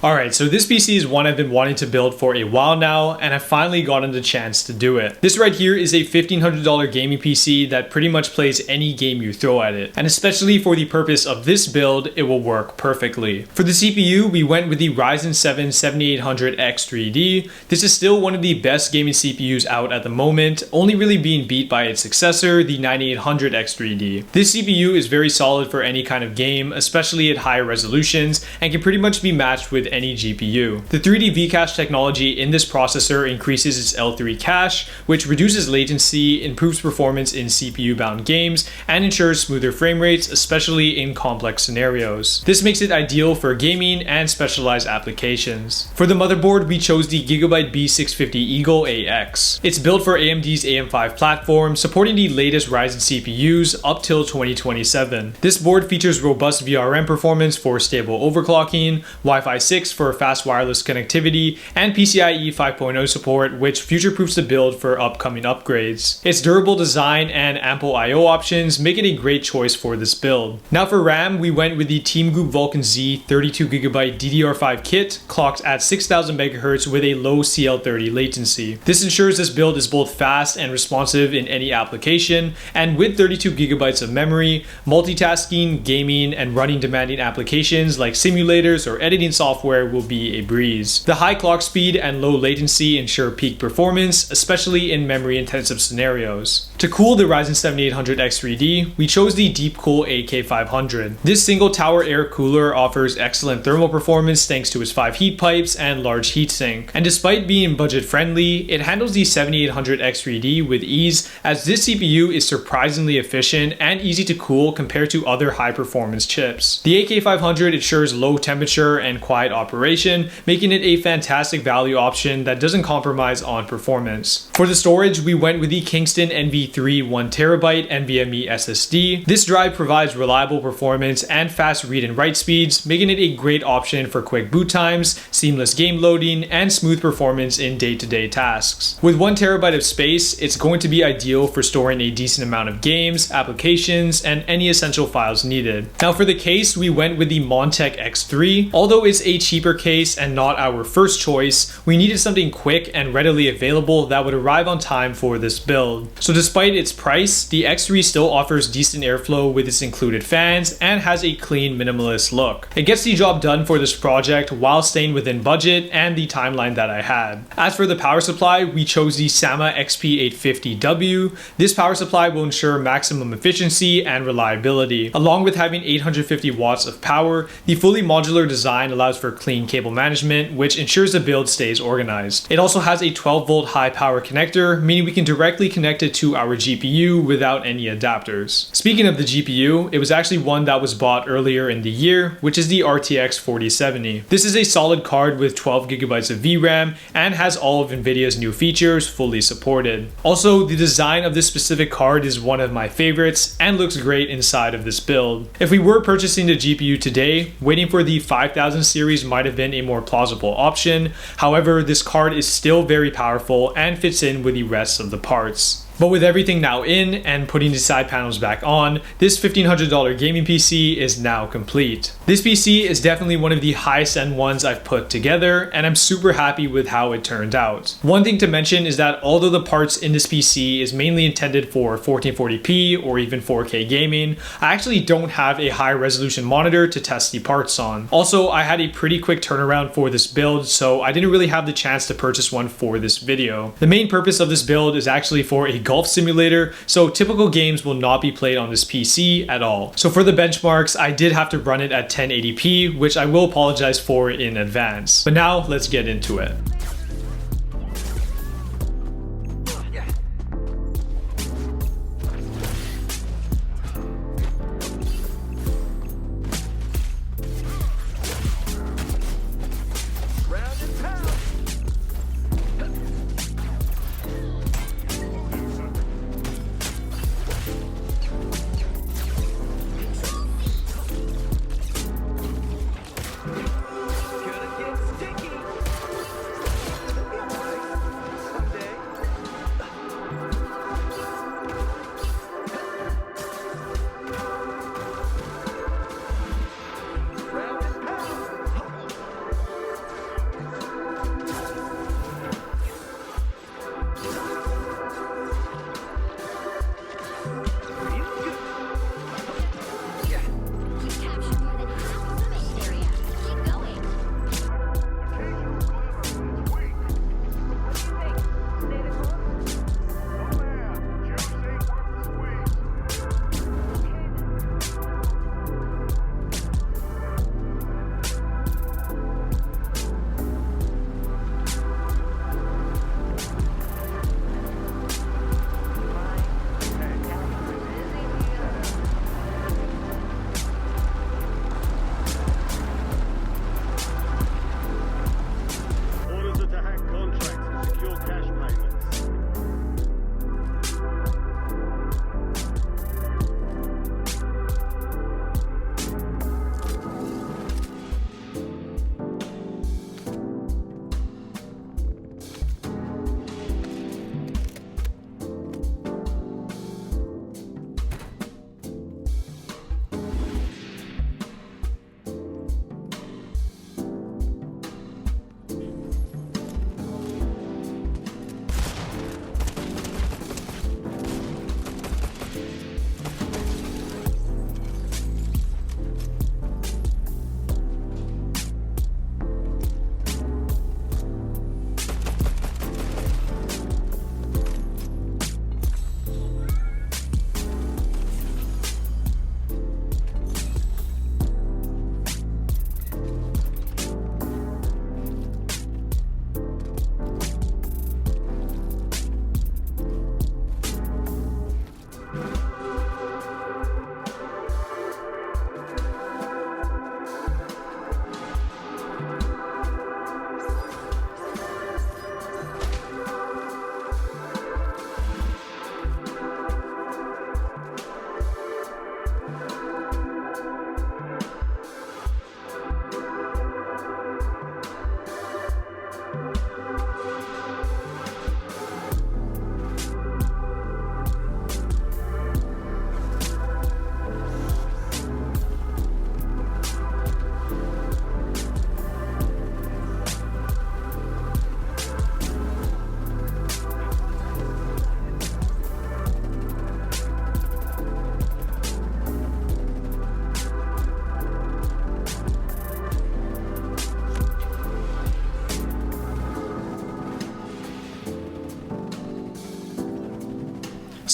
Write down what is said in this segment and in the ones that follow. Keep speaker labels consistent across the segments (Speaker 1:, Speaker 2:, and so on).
Speaker 1: Alright, so this PC is one I've been wanting to build for a while now, and I've finally gotten the chance to do it. This right here is a $1,500 gaming PC that pretty much plays any game you throw at it, and especially for the purpose of this build, it will work perfectly. For the CPU, we went with the Ryzen 7 7800X3D. This is still one of the best gaming CPUs out at the moment, only really being beat by its successor, the 9800X3D. This CPU is very solid for any kind of game, especially at higher resolutions, and can pretty much be matched with any GPU. The 3D V-cache technology in this processor increases its L3 cache, which reduces latency, improves performance in CPU-bound games, and ensures smoother frame rates, especially in complex scenarios. This makes it ideal for gaming and specialized applications. For the motherboard, we chose the Gigabyte B650 Eagle AX. It's built for AMD's AM5 platform, supporting the latest Ryzen CPUs up till 2027. This board features robust VRM performance for stable overclocking, Wi-Fi 6 for fast wireless connectivity, and PCIe 5.0 support, which future-proofs the build for upcoming upgrades. Its durable design and ample I/O options make it a great choice for this build. Now for RAM, we went with the Team Group Vulcan Z 32GB DDR5 kit, clocked at 6000 MHz with a low CL30 latency. This ensures this build is both fast and responsive in any application, and with 32GB of memory, multitasking, gaming, and running demanding applications like simulators or editing software will be a breeze. The high clock speed and low latency ensure peak performance, especially in memory-intensive scenarios. To cool the Ryzen 7800X3D, we chose the DeepCool AK500. This single tower air cooler offers excellent thermal performance thanks to its 5 heat pipes and large heatsink. And despite being budget friendly, it handles the 7800X3D with ease, as this CPU is surprisingly efficient and easy to cool compared to other high performance chips. The AK500 ensures low temperature and quiet operation, making it a fantastic value option that doesn't compromise on performance. For the storage, we went with the Kingston NV3 1TB NVMe SSD. This drive provides reliable performance and fast read and write speeds, making it a great option for quick boot times, seamless game loading, and smooth performance in day-to-day tasks. With 1 TB of space, it's going to be ideal for storing a decent amount of games, applications, and any essential files needed. Now for the case, we went with the Montech X3. Although it's a cheaper case and not our first choice, we needed something quick and readily available that would arrive on time for this build. So despite its price, the X3 still offers decent airflow with its included fans and has a clean, minimalist look. It gets the job done for this project while staying within budget and the timeline that I had. As for the power supply, we chose the Sama XP850W. This power supply will ensure maximum efficiency and reliability. Along with having 850 watts of power, the fully modular design allows for clean cable management, which ensures the build stays organized. It also has a 12-volt high power connector, meaning we can directly connect it to our GPU without any adapters. Speaking of the GPU, it was actually one that was bought earlier in the year, which is the RTX 4070. This is a solid card with 12GB of VRAM and has all of Nvidia's new features fully supported. Also, the design of this specific card is one of my favorites and looks great inside of this build. If we were purchasing the GPU today, waiting for the 5000 series might have been a more plausible option. However, this card is still very powerful and fits in with the rest of the parts. But with everything now in and putting the side panels back on, this $1,500 gaming PC is now complete. This PC is definitely one of the highest end ones I've put together, and I'm super happy with how it turned out. One thing to mention is that although the parts in this PC is mainly intended for 1440p or even 4K gaming, I actually don't have a high resolution monitor to test the parts on. Also, I had a pretty quick turnaround for this build, so I didn't really have the chance to purchase one for this video. The main purpose of this build is actually for a golf simulator, so typical games will not be played on this PC at all. So for the benchmarks, I did have to run it at 1080p, which I will apologize for in advance. But now let's get into it.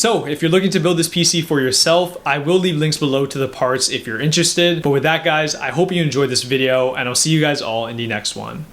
Speaker 1: So if you're looking to build this PC for yourself, I will leave links below to the parts if you're interested. But with that, guys, I hope you enjoyed this video, and I'll see you guys all in the next one.